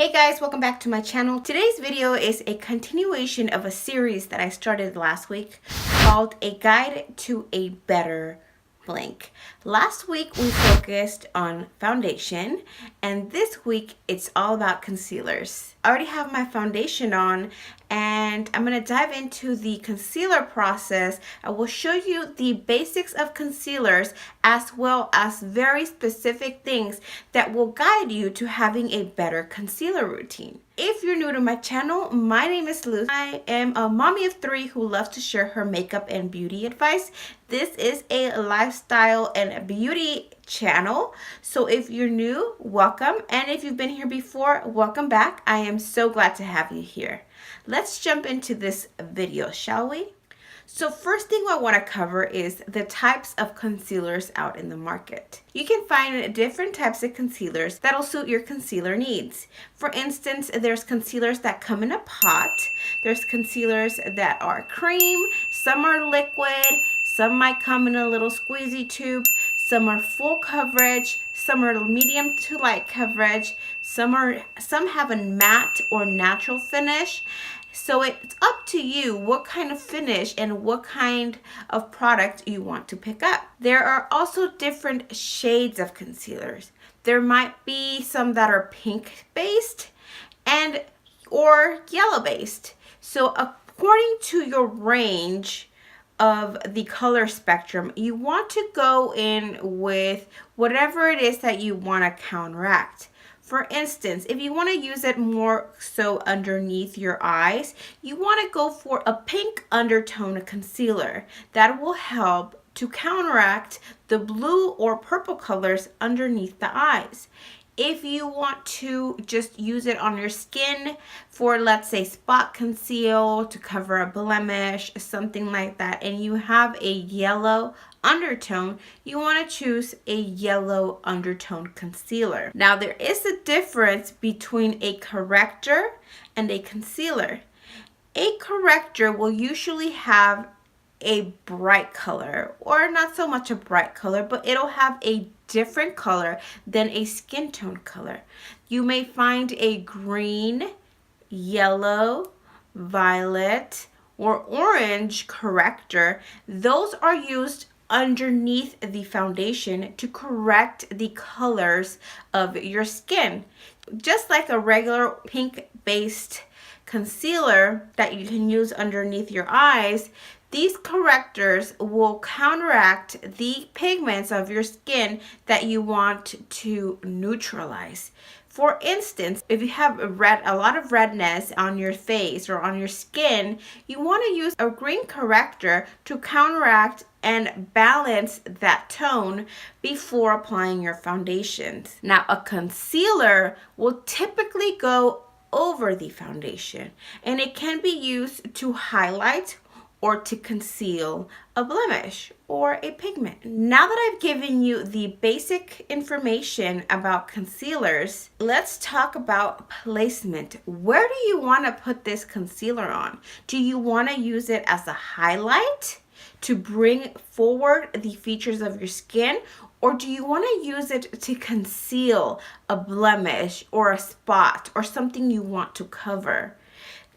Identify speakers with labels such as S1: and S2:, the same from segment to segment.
S1: Hey guys, welcome back to my channel. Today's video is a continuation of a series that I started last week called A Guide to a Better Blank. Last week we focused on foundation, and this week it's all about concealers. I already have my foundation on, and I'm going to dive into the concealer process. I will show you the basics of concealers as well as very specific things that will guide you to having a better concealer routine. If you're new to my channel, my name is Luz. I am a mommy of 3 who loves to share her makeup and beauty advice. This is a lifestyle and beauty channel, so if you're new, welcome, and if you've been here before, welcome back. I am so glad to have you here. Let's jump into this video, shall we? So first thing I want to cover is the types of concealers out in the market. You can find different types of concealers that'll suit your concealer needs. For instance, there's concealers that come in a pot. There's concealers that are cream, some are liquid, some might come in a little squeezy tube, some are full coverage, some are medium to light coverage, some have a matte or natural finish. So it's up to you what kind of finish and what kind of product you want to pick up. There are also different shades of concealers. There might be some that are pink based or yellow based. So according to your range of the color spectrum, you want to go in with whatever it is that you want to counteract. For instance, if you want to use it more so underneath your eyes, you want to go for a pink undertone concealer. That will help to counteract the blue or purple colors underneath the eyes. If you want to just use it on your skin for, let's say, spot conceal, to cover a blemish, something like that, and you have a yellow undertone, you want to choose a yellow undertone concealer. Now, there is a difference between a corrector and a concealer. A corrector will usually have a bright color, or not so much a bright color, but it'll have a different color than a skin tone color. You may find a green, yellow, violet, or orange corrector. Those are used underneath the foundation to correct the colors of your skin. Just like a regular pink based concealer that you can use underneath your eyes, these correctors will counteract the pigments of your skin that you want to neutralize. For instance, if you have a lot of redness on your face or on your skin, you want to use a green corrector to counteract and balance that tone before applying your foundations. Now, a concealer will typically go over the foundation, and it can be used to highlight or to conceal a blemish or a pigment. Now that I've given you the basic information about concealers, let's talk about placement. Where do you want to put this concealer on? Do you want to use it as a highlight to bring forward the features of your skin? Or do you want to use it to conceal a blemish or a spot or something you want to cover?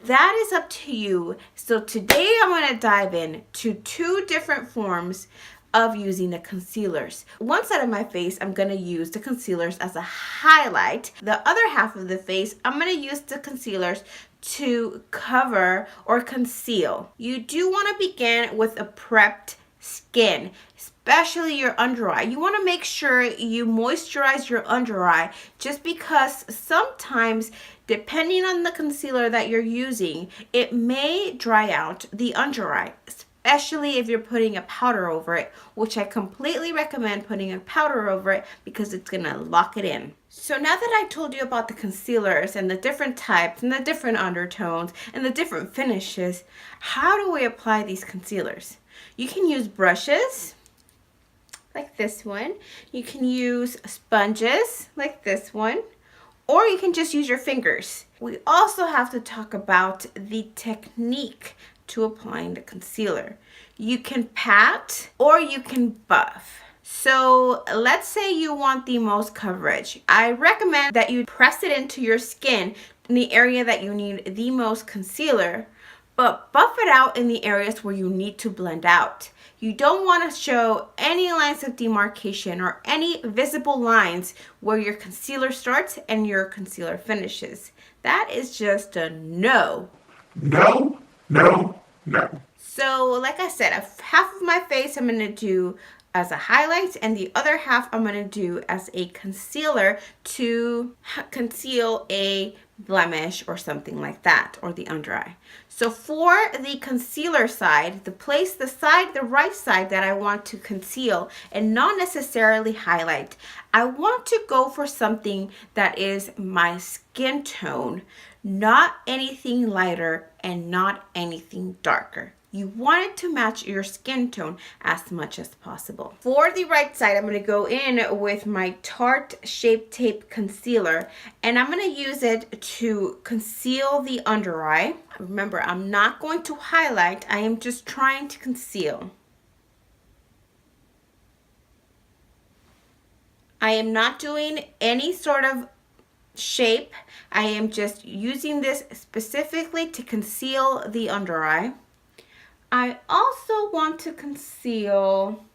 S1: That is up to you. So today I'm going to dive in to 2 different forms of using the concealers. One side of my face, I'm going to use the concealers as a highlight. The other half of the face, I'm going to use the concealers to cover or conceal. You do want to begin with a prepped skin, especially your under eye. You want to make sure you moisturize your under eye, just because sometimes, depending on the concealer that you're using, it may dry out the under eye, especially if you're putting a powder over it, which I completely recommend putting a powder over it because it's going to lock it in. So now that I told you about the concealers and the different types and the different undertones and the different finishes, how do we apply these concealers? You can use brushes like this one. You can use sponges like this one, or you can just use your fingers. We also have to talk about the technique to applying the concealer. You can pat or you can buff. So let's say you want the most coverage. I recommend that you press it into your skin in the area that you need the most concealer, but buff it out in the areas where you need to blend out. You don't want to show any lines of demarcation or any visible lines where your concealer starts and your concealer finishes. That is just a no.
S2: No, no, no.
S1: So like I said, half of my face I'm going to do as a highlight, and the other half I'm going to do as a concealer to conceal a blemish or something like that, or the under eye. So for the concealer side, the right side that I want to conceal and not necessarily highlight, I want to go for something that is my skin tone, not anything lighter and not anything darker. You want it to match your skin tone as much as possible. For the right side, I'm going to go in with my Tarte Shape Tape Concealer, and I'm going to use it to conceal the under eye. Remember, I'm not going to highlight. I am just trying to conceal. I am not doing any sort of shape. I am just using this specifically to conceal the under eye. I also want to conceal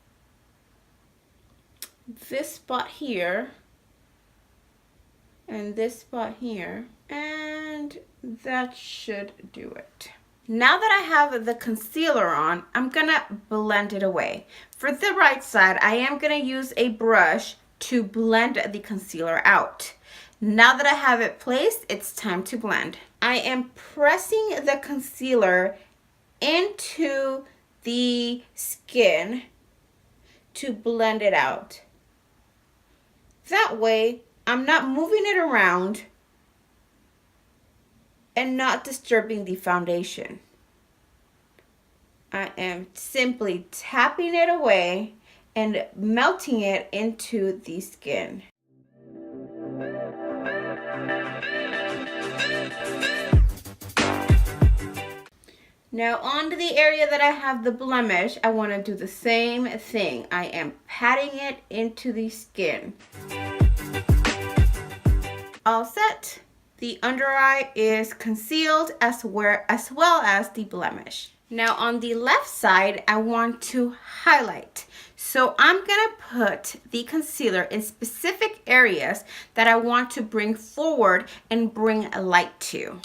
S1: this spot here and this spot here, and that should do it. Now that I have the concealer on, I'm gonna blend it away. For the right side, I am gonna use a brush to blend the concealer out. Now that I have it placed, it's time to blend. I am pressing the concealer into the skin to blend it out. That way, I'm not moving it around and not disturbing the foundation. I am simply tapping it away and melting it into the skin. Now on to the area that I have the blemish, I want to do the same thing. I am patting it into the skin. All set. The under eye is concealed as well as the blemish. Now on the left side, I want to highlight. So I'm going to put the concealer in specific areas that I want to bring forward and bring a light to.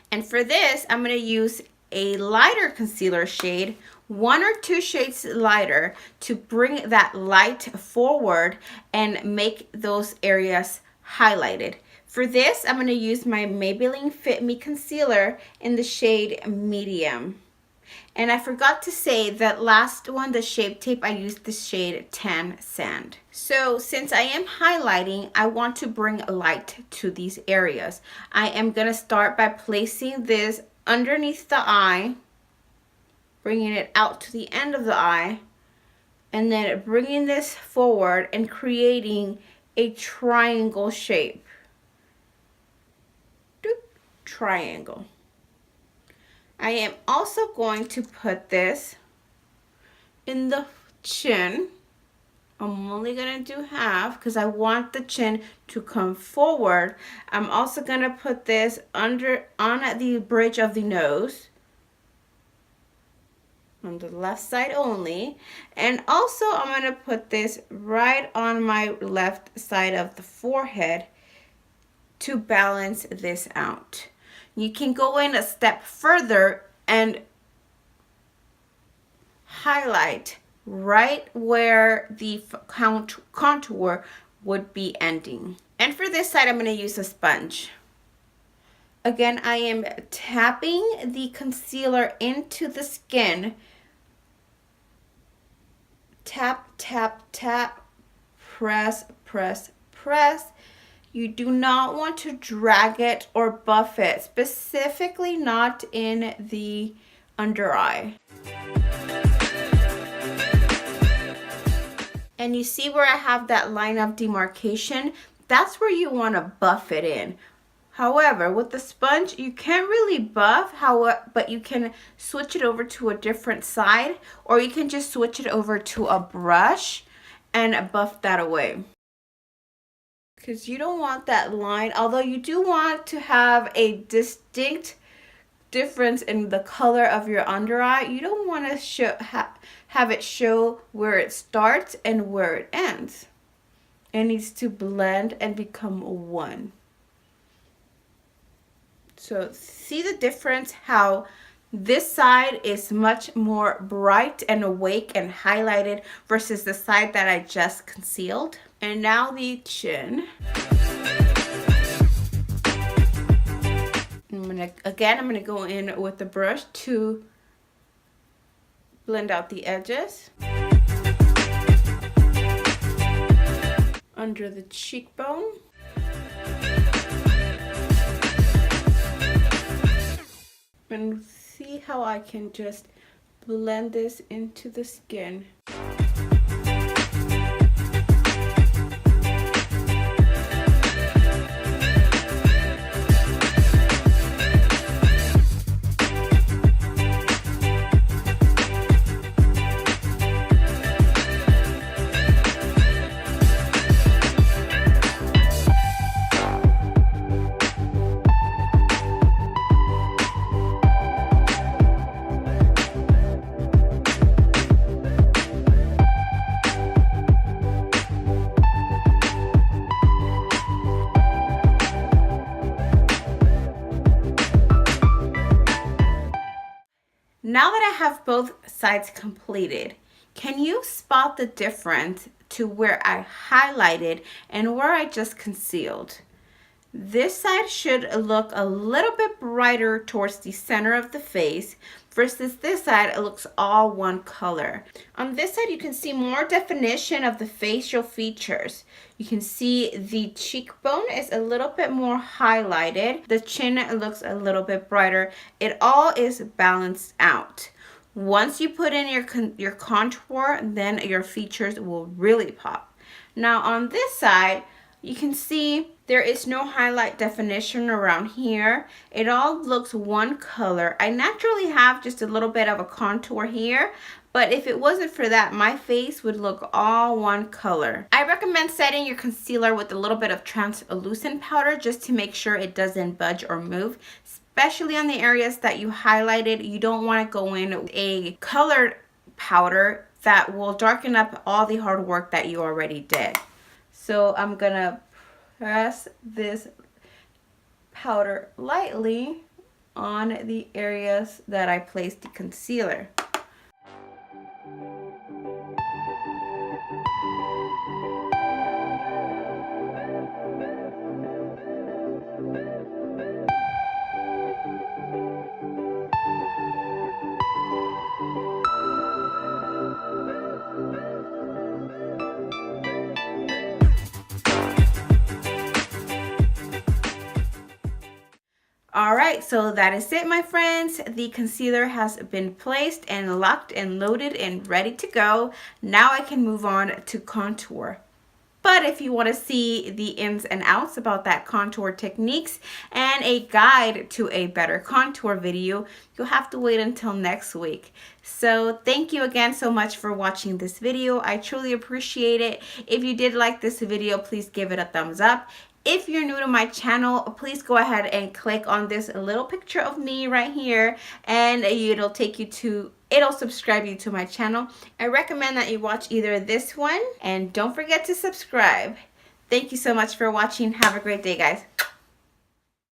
S1: And for this, I'm going to use a lighter concealer shade, 1 or 2 shades lighter, to bring that light forward and make those areas highlighted. For this, I'm going to use my Maybelline Fit Me Concealer in the shade Medium. And I forgot to say that last one, the Shape Tape, I used the shade Tan Sand. So since I am highlighting, I want to bring light to these areas. I am going to start by placing this underneath the eye, bringing it out to the end of the eye, and then bringing this forward and creating a triangle shape. Doop, triangle. I am also going to put this in the chin. I'm only going to do half because I want the chin to come forward. I'm also going to put this on the bridge of the nose, on the left side only. And also I'm going to put this right on my left side of the forehead to balance this out. You can go in a step further and highlight right where the contour would be ending. And for this side, I'm going to use a sponge. Again, I am tapping the concealer into the skin. Tap, tap, tap, press, press, press. You do not want to drag it or buff it, specifically not in the under eye. And you see where I have that line of demarcation? That's where you want to buff it in. However, with the sponge, you can't really buff, but you can switch it over to a different side, or you can just switch it over to a brush and buff that away. Because you don't want that line, although you do want to have a distinct difference in the color of your under eye. You don't want to have it show where it starts and where it ends. It needs to blend and become one. So see the difference, how this side is much more bright and awake and highlighted versus the side that I just concealed. And now the chin. I'm gonna go in with the brush to blend out the edges. Under the cheekbone. And see how I can just blend this into the skin. Now that I have both sides completed, can you spot the difference to where I highlighted and where I just concealed? This side should look a little bit brighter towards the center of the face versus this side, it looks all one color. On this side, you can see more definition of the facial features. You can see the cheekbone is a little bit more highlighted. The chin looks a little bit brighter. It all is balanced out. Once you put in your contour, then your features will really pop. Now on this side, you can see there is no highlight definition around here. It all looks one color. I naturally have just a little bit of a contour here, but if it wasn't for that, my face would look all one color. I recommend setting your concealer with a little bit of translucent powder just to make sure it doesn't budge or move, especially on the areas that you highlighted. You don't want to go in with a colored powder that will darken up all the hard work that you already did. So I'm gonna press this powder lightly on the areas that I placed the concealer. Alright, so that is it, my friends. The concealer has been placed and locked and loaded and ready to go. Now I can move on to contour. But if you want to see the ins and outs about that contour techniques and a guide to a better contour video, you'll have to wait until next week. So thank you again so much for watching this video. I truly appreciate it. If you did like this video, please give it a thumbs up. If you're new to my channel, please go ahead and click on this little picture of me right here, and it'll subscribe you to my channel. I recommend that you watch either this one, and don't forget to subscribe. Thank you so much for watching. Have a great day, guys.